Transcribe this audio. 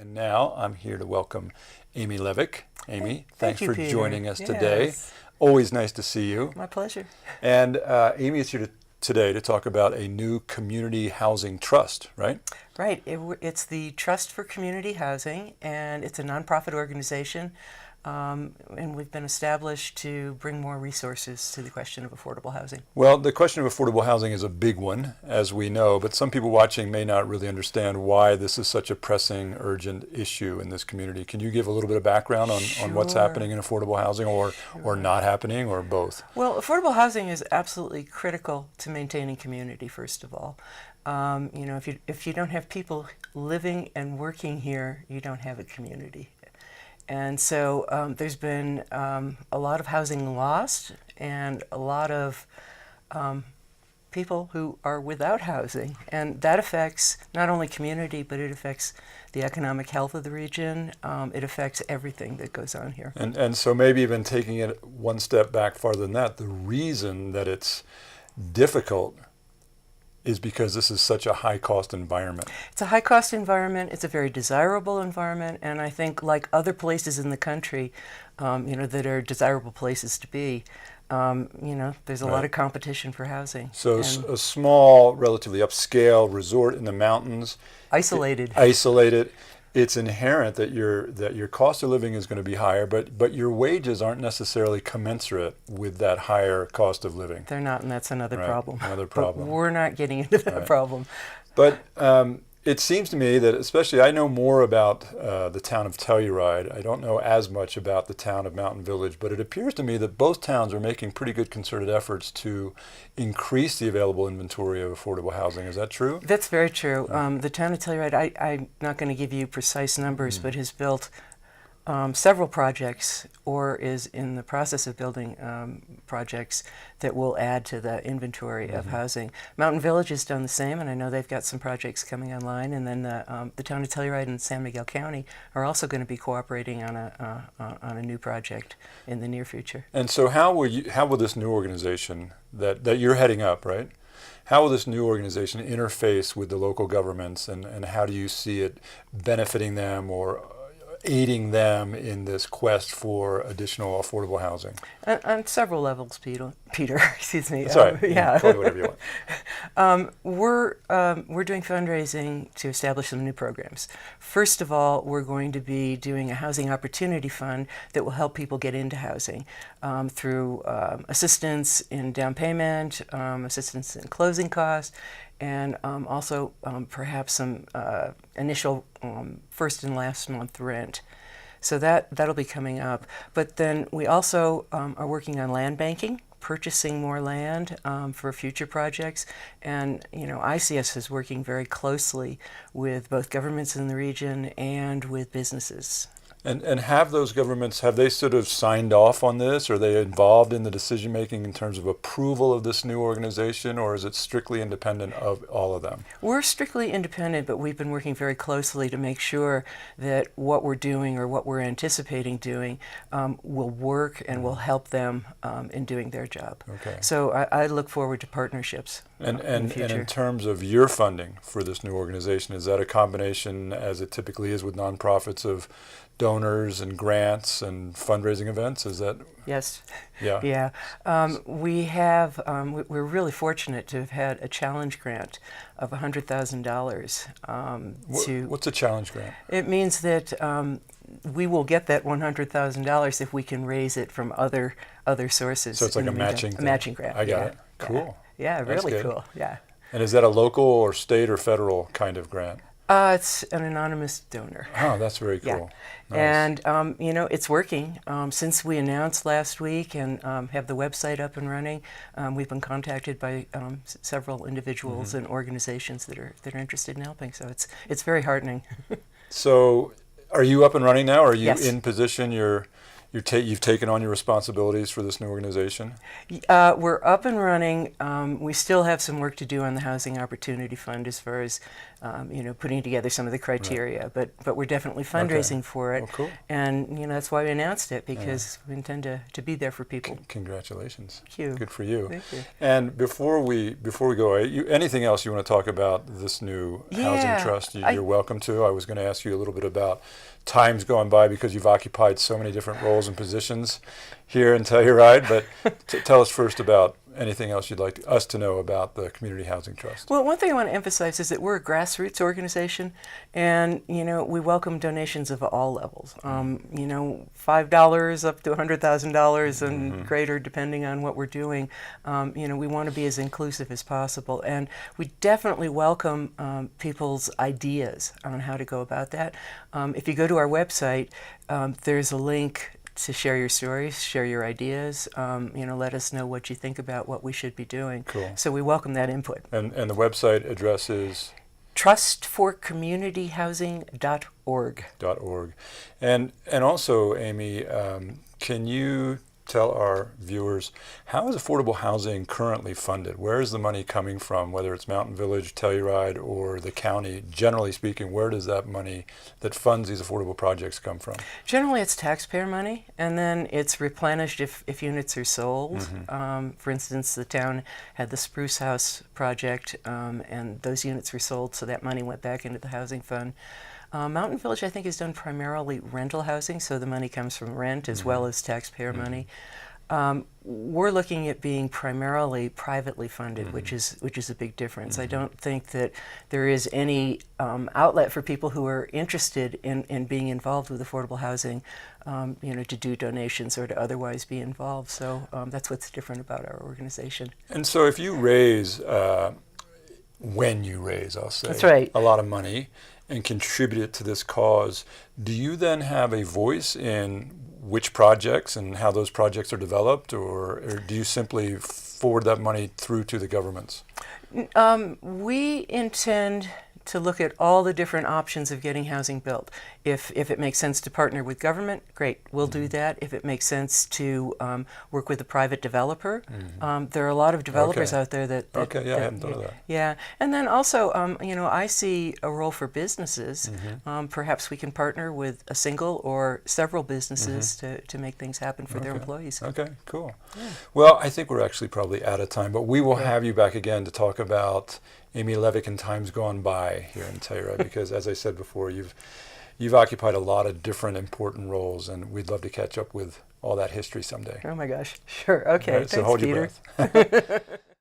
And now I'm here to welcome Amy Levek. Amy, thanks you, for Peter. joining us Yes. today. Always nice to see you. My pleasure. And Amy is here today to talk about a new community housing trust, right? Right. It's the Trust for Community Housing, and it's a nonprofit organization. And we've been established to bring more resources to the question of affordable housing. Well, the question of affordable housing is a big one, as we know, but some people watching may not really understand why this is such a pressing, urgent issue in this community. Can you give a little bit of background on what's Sure. happening in affordable housing or not happening or both? Well, affordable housing is absolutely critical to maintaining community, first of all. If you don't have people living and working here, you don't have a community. And so there's been a lot of housing lost and a lot of people who are without housing. And that affects not only community, but it affects the economic health of the region. It affects everything that goes on here. And so maybe even taking it one step back farther than that, the reason that it's difficult is because this is such a high-cost environment. It's a high-cost environment. It's a very desirable environment, and I think, like other places in the country, that are desirable places to be, there's a lot of competition for housing. So a small, relatively upscale resort in the mountains, Isolated. It's inherent that your cost of living is going to be higher, but your wages aren't necessarily commensurate with that higher cost of living. They're not, and that's another problem. Another problem. But we're not getting into that problem. But it seems to me that, especially, I know more about the town of Telluride. I don't know as much about the town of Mountain Village, but it appears to me that both towns are making pretty good concerted efforts to increase the available inventory of affordable housing. Is that true? That's very true. The town of Telluride, I'm not going to give you precise numbers, but has built several projects or is in the process of building projects that will add to the inventory of housing. Mountain Village has done the same, and I know they've got some projects coming online, and then the town of Telluride and San Miguel County are also going to be cooperating on a new project in the near future. And so how will this new organization that you're heading up, right? How will this new organization interface with the local governments, and how do you see it benefiting them or aiding them in this quest for additional affordable housing? On several levels, Peter. Excuse me. Sorry. Yeah. Call me whatever you want. We're doing fundraising to establish some new programs. First of all, we're going to be doing a housing opportunity fund that will help people get into housing through assistance in down payment, assistance in closing costs, and also perhaps some initial first and last month rent. So that'll be coming up. But then we also are working on land banking, purchasing more land for future projects. And, ICS is working very closely with both governments in the region and with businesses. And have those governments, have they sort of signed off on this? Are they involved in the decision making in terms of approval of this new organization, or is it strictly independent of all of them? We're strictly independent, but we've been working very closely to make sure that what we're doing or what we're anticipating doing will work and will help them in doing their job. Okay. So I look forward to partnerships in the future. And in terms of your funding for this new organization, is that a combination, as it typically is with nonprofits, of donors and grants and fundraising events? Is that? Yes. Yeah. Yeah. We have. We're really fortunate to have had a challenge grant of $100,000. What's a challenge grant? It means that we will get that $100,000 if we can raise it from other sources. So it's like a matching thing. A matching grant. I got it. Cool. Yeah, That's really good. cool. Yeah. And is that a local or state or federal kind of grant? It's an anonymous donor. Oh, that's very cool. Yeah. Nice. And, it's working. Since we announced last week and have the website up and running, we've been contacted by several individuals and organizations that are interested in helping. So it's very heartening. So are you up and running now? Are you Yes. in position? You've taken on your responsibilities for this new organization? We're up and running. We still have some work to do on the Housing Opportunity Fund as far as putting together some of the criteria. Right. But we're definitely fundraising for it. Well, cool. And that's why we announced it, because we intend to be there for people. Congratulations. Thank you. Good for you. Thank you. And before we go, anything else you want to talk about this new housing trust? You're welcome to. I was going to ask you a little bit about times going by, because you've occupied so many different roles and positions here in Telluride. But tell us first about anything else you'd like us to know about the Community Housing Trust. Well, one thing I want to emphasize is that we're a grassroots organization, and we welcome donations of all levels. $5 up to $100,000 and greater, depending on what we're doing. We want to be as inclusive as possible, and we definitely welcome people's ideas on how to go about that. If you go to our website, there's a link to share your stories, share your ideas, let us know what you think about what we should be doing. Cool. So we welcome that input. And the website address is? trustforcommunityhousing.org. .org. And also, Amy, can you tell our viewers, how is affordable housing currently funded? Where is the money coming from, whether it's Mountain Village, Telluride, or the county? Generally speaking, where does that money that funds these affordable projects come from? Generally, it's taxpayer money, and then it's replenished if units are sold. For instance, the town had the Spruce House project, and those units were sold, so that money went back into the housing fund. Mountain Village, I think, has done primarily rental housing, so the money comes from rent as well as taxpayer money. We're looking at being primarily privately funded, which is a big difference. I don't think that there is any outlet for people who are interested in being involved with affordable housing, to do donations or to otherwise be involved. So that's what's different about our organization. And so if you raise, when you raise, I'll say, that's right, a lot of money and contribute it to this cause, do you then have a voice in which projects and how those projects are developed, or do you simply forward that money through to the governments? We intend to look at all the different options of getting housing built. If it makes sense to partner with government, great, we'll do that. If it makes sense to work with a private developer, there are a lot of developers out there that I hadn't thought of that. Yeah, and then also, I see a role for businesses. Perhaps we can partner with a single or several businesses to make things happen for their employees. Okay, cool. Yeah. Well, I think we're actually probably out of time, but we will have you back again to talk about Amy Levek and times gone by here in Telluride, because as I said before, you've occupied a lot of different important roles, and we'd love to catch up with all that history someday. Oh my gosh, sure, okay, Right, thanks, so hold Peter. your breath.